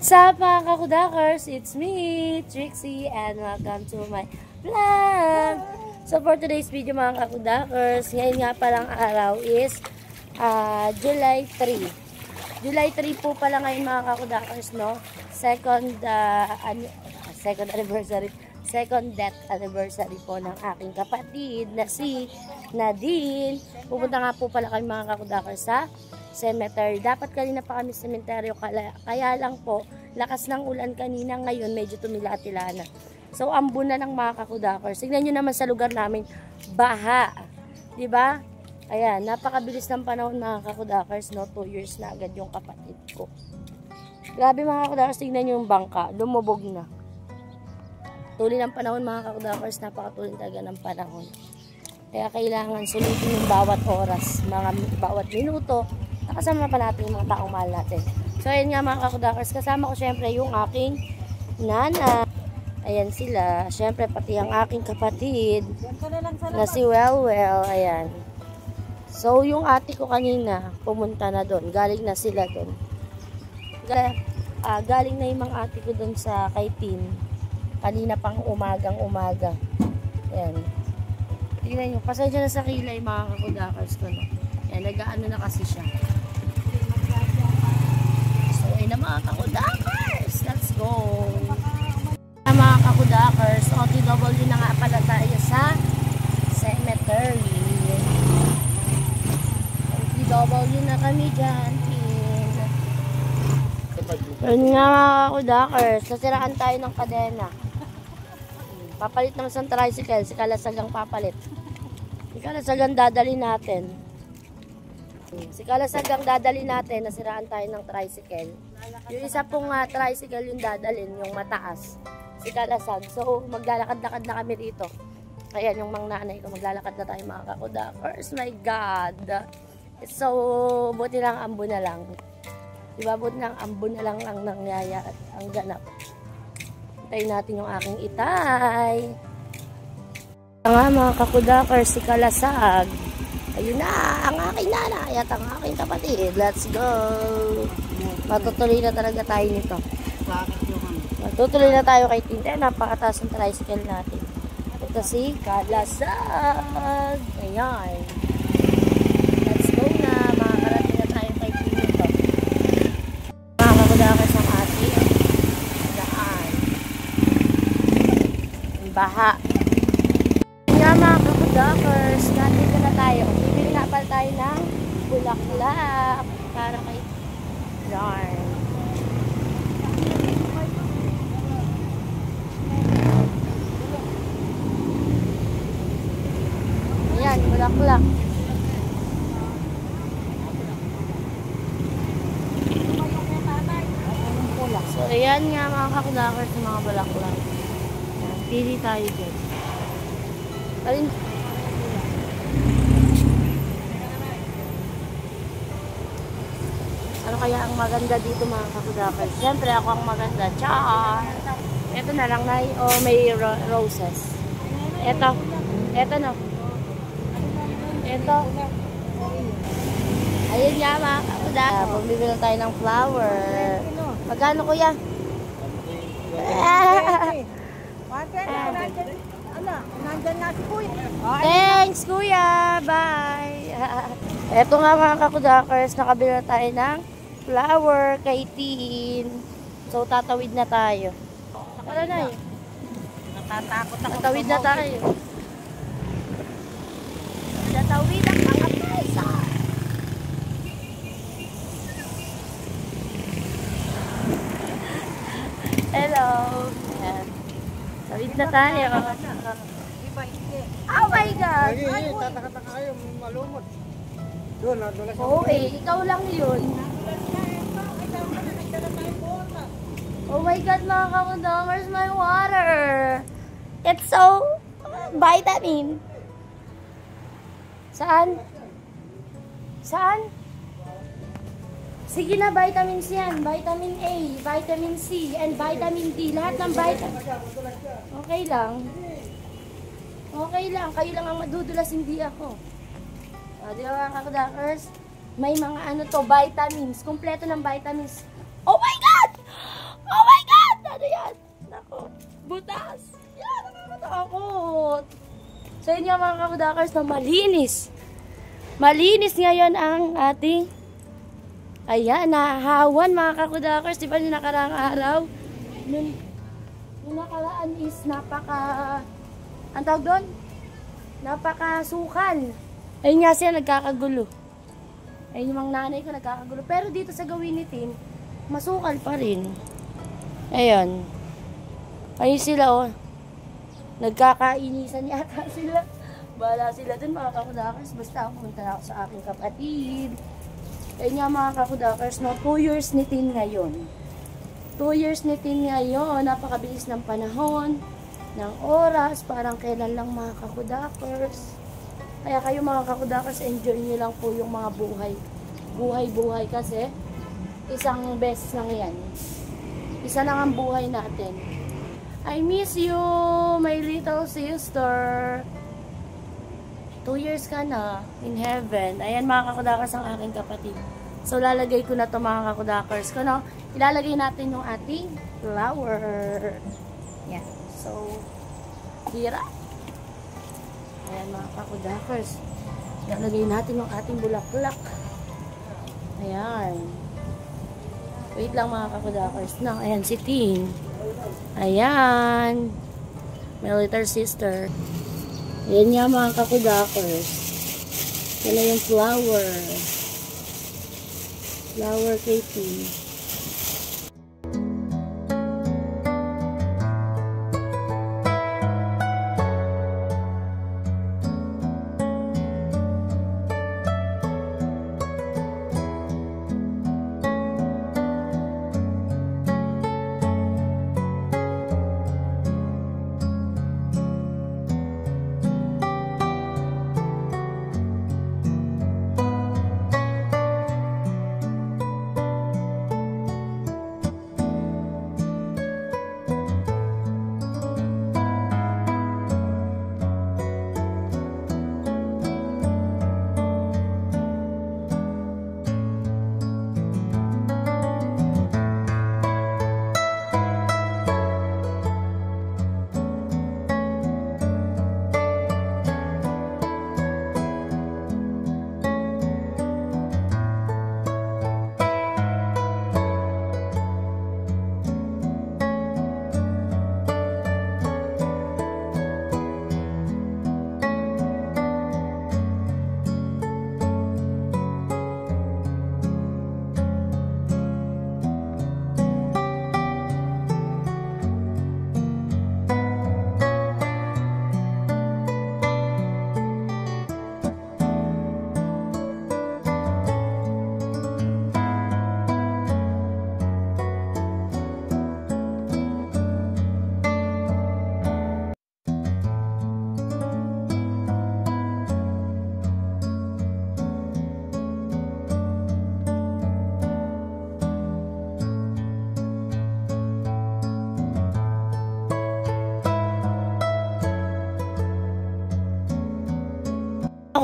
What's up mga kakudakers? It's me, Trixie, and welcome to my vlog! So for today's video mga kakudakers, ngayon nga palang araw is July 3. July 3 po pala ngayon mga kakudakers, no? Second death anniversary po ng aking kapatid na si Nadine. Pupunta nga po pala kami mga kakudakers sa cemetery. Dapat kanina pa kami sa sementeryo, kaya lang po, lakas ng ulan kanina, ngayon medyo tumila-tila na. So, ambon na ng mga kakudakers. Tignan nyo naman sa lugar namin, baha. Diba? Ayan, napakabilis ng panahon mga kakudakers, no? 2 years na agad yung kapatid ko. Grabe mga kakudakers, tignan nyo yung bangka, lumubog na. Tuloy ng panahon mga kakudakers, napakatuloy talaga ng panahon. Kaya kailangan sulitin yung bawat oras, bawat minuto, nakasama pa natin yung mga taong mahal natin. So, ayan nga mga kakudakers, kasama ko syempre yung aking nana. Ayan sila. Syempre, pati ang aking kapatid na si Well. Ayan. So, yung ate ko kanina, pumunta na doon. Galing na sila doon. Galing na yung mga ate ko doon sa kay Tin. Kanina pang umaga. Ayan. Tingnan nyo. Pasensya na sa kilay mga kakudakers ko. No? Ayan, nag-ano na kasi siya. So, ayun na mga kakudakers. Let's go. Mga kakudakers, OTW na nga pala tayo sa cemetery. OTW na kami dyan. Ayun nga mga kakudakers, nasiraan tayo ng kadena. Papalit naman sa tricycle, si Kalasagang papalit. Si Kalasagang dadali natin. Nasiraan tayo ng tricycle. Yung isa pong tricycle yung dadalin, yung mataas. Si Kalasag. So, maglalakad-lakad na kami dito. Ayan, yung mga nanay ko, maglalakad na tayo mga kakudakers. My God! So, buti lang ambo na lang. Diba, buti lang ambo na lang ang nangyayari at ang ganap. Hintayin natin yung aking itay. Nga mga kakudakers, si Kalasag. Ayun na, ang aking nanay at ang aking kapatid. Let's go! Matutuloy na talaga tayo nito. Matutuloy na tayo kay Tinte. Napakataas ng tricycle natin. Ito si Kalasag. Ayan. Let's go na. Makakarating na tayo kay Tinte. Mga kakudakers ang ating daan. Baha. Nga mga kakudakers, nandito na tayo. Bibili nga pala tayo ng bulaklak para kay Yarn. Ayan, bulaklak. So, ayan nga mga kakudakers ng mga bulaklak. Ayan, pili tayo dyan. Alin? Ano kaya ang maganda dito mga kakudakers? Siyempre ako ang maganda. Char! Ito na lang na may roses. Ito na. Ito. Ayun nga mga kakudakers. Bumibili tayo ng flower. Magkano kuya? Thanks kuya! Bye! Ito nga mga kakudakers, nakabila tayo ng flower kay Tin. So tatawid na tayo. Tara na eh. Natatakot ako. Tatawid na tayo. Tatawid ang mga presa. Hello. Ayan. Tawid na tayo. Oh my God! Tatakata kayo, malumot. Doon, nadulas ako. Oo ikaw lang yun. Oh my God mga kakudakers, my water. It's so vitamin. Saan? Sige na, vitamins yan. Vitamin A, vitamin C, and vitamin D. Lahat ng vitamin. Okay lang. Kayo lang ang madudulas, hindi ako. Di ba mga kakudakers? May mga vitamins. Kompleto ng vitamins. Oh my God! kakudakers na malinis. Malinis ngayon ang ating, ayan, nahahawan mga kakudakers. Di ba yung nakaraang araw? Yung nakaraan is ang tawag doon? Napakasukal. Ayun nga siya, nagkakagulo. Ayun yung mga nanay ko nagkakagulo. Pero dito sa Gawinitin, masukal pa rin. Ayun. Ayun sila, oh. Nagkakainisan yata sila. Bahala sila dun mga kakudakers. Basta pumunta na ako sa aking kapatid. Ayun nga mga kakudakers, no? 2 years ni Tin ngayon. 2 years ni Tin ngayon. Napakabilis ng panahon, ng oras. Parang kailan lang mga kakudakers. Kaya kayo mga kakudakers, enjoy nyo lang po yung mga buhay. Buhay-buhay kasi isang beses lang yan. Isa lang ang buhay natin. I miss you, my little sister. 2 years ka na in heaven. Ayan mga kakudakers ang aking kapatid. So lalagay ko na to mga kakudakers ko, no? Ilalagay natin yung ating flower. Yan. So, tira. Ayan mga kakudakers. Ilalagay natin yung ating bulaklak. Ayan. Wait lang mga kakudakers. No, ayan si Tin. Ayan. My little sister. Ayan nga mga kakudakers. Yan na yung flower. Flower kay Tin.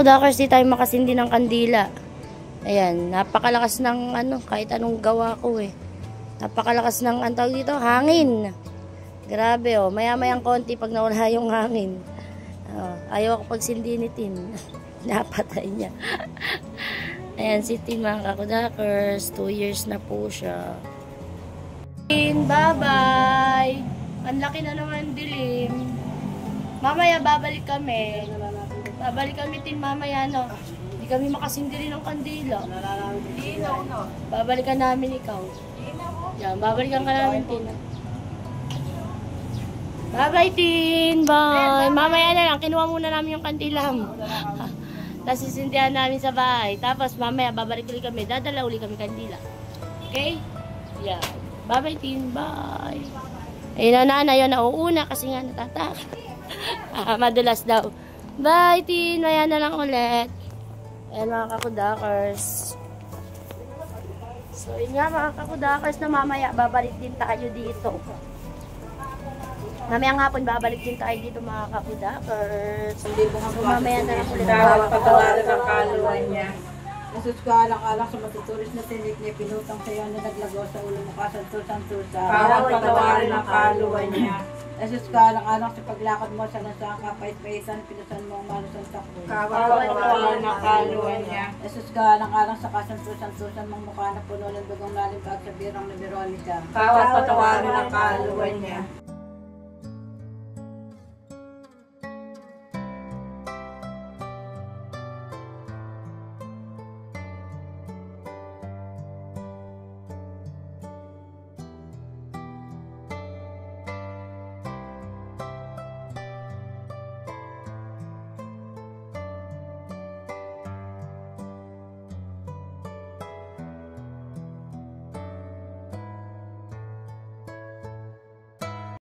Kakudakers, di tayo makasindi ng kandila. Ayan, napakalakas ng kahit anong gawa ko eh. Napakalakas ng tawag dito, hangin. Grabe oh, maya-mayang konti pag nawala yung hangin. Ayaw ako pagsindi ni Tin. Napatay niya. Ayan si Tin mga kakudakers, 2 years na po siya. Tin, bye-bye! Ang laki na naman dilim. Mamaya babalik kami. Babalik kami Tin mamaya, no? Hindi kami makasindi rin ng kandila. Babalikan namin ikaw. Yan, babalikan ka namin Tin. Bye-bye Tin! Bye! Mamaya na lang, kinuha muna namin yung kandila mo. Tapos sisindihan namin sa bahay. Tapos mamaya babalik ulit kami. Dadala ulit kami kandila. Okay? Yeah. Bye-bye Tin! Bye! Ayun na nanay, yun nauuna kasi nga natatak. Madulas daw. Bye, Tin. Maya na lang ulit. Ayan, mga kakudakers. So, yun nga, mga kakudakers na mamaya, babalik din tayo dito. Mamaya nga po, babalik din tayo dito, mga kakudakers. So, mamaya na lang ulit. Patawarin ang kaluan niya. Nasus ko alang-alang sa matuturis na tinik niya, pinutang sa iyo na naglagaw sa ulo mo kasantusan-tusa. Patawarin ang kaluan niya. Asus ka alang-alang sa paglakad mo sa nasang kapait-paisan, pinusan mo ang malusang takbo. Kawat patawarin ang kaluwan niya. Asus ka alang-alang sa kasantusan-tusan mong mukha na puno ng dugong lalim pag sa birang na Veronica. Kawat patawarin ang kaluwan niya.